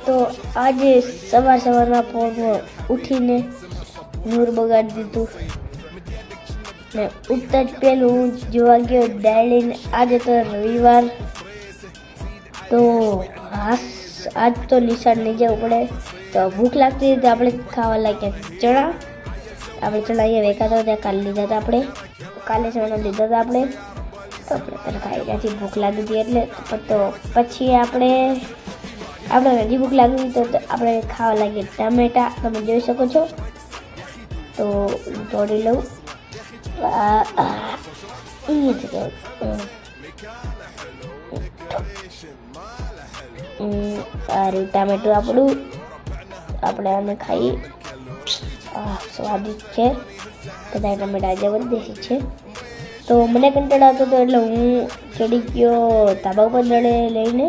તો આજે સવારમાં પોરમાં ઉઠીને નૂર બગાડી દીધું ને ઉઠતા જ પહેલું હું જોવા ગયો ડાયરીને. આજે તો રવિવાર, તો આજ તો નિશાળ નહીં જવું પડે. તો ભૂખ લાગતી હતી તો આપણે ખાવા લાગ્યા ચણા. આપણે ચણા અહીંયા વેચતા હતા ત્યાં કાલે લીધા હતા આપણે, કાલે ચણા લીધા હતા આપણે. તો આપણે ખાઈ ત્યાંથી ભૂખ લાગી હતી એટલે. તો પછી આપણે હજી ભૂખ લાગી તો આપણે ખાવા લાગીએ ટામેટા. તમે જોઈ શકો છો. તો તોડી લઉં સારું ટામેટું આપણું. આપણે આને ખાઈએ. સ્વાદિષ્ટ છે. બધા ટમેટા જબરદસ્ત છે. તો મને કંટાળો આવતો હતો એટલે હું ચડી ગયો ધાબા ઉપર લઈને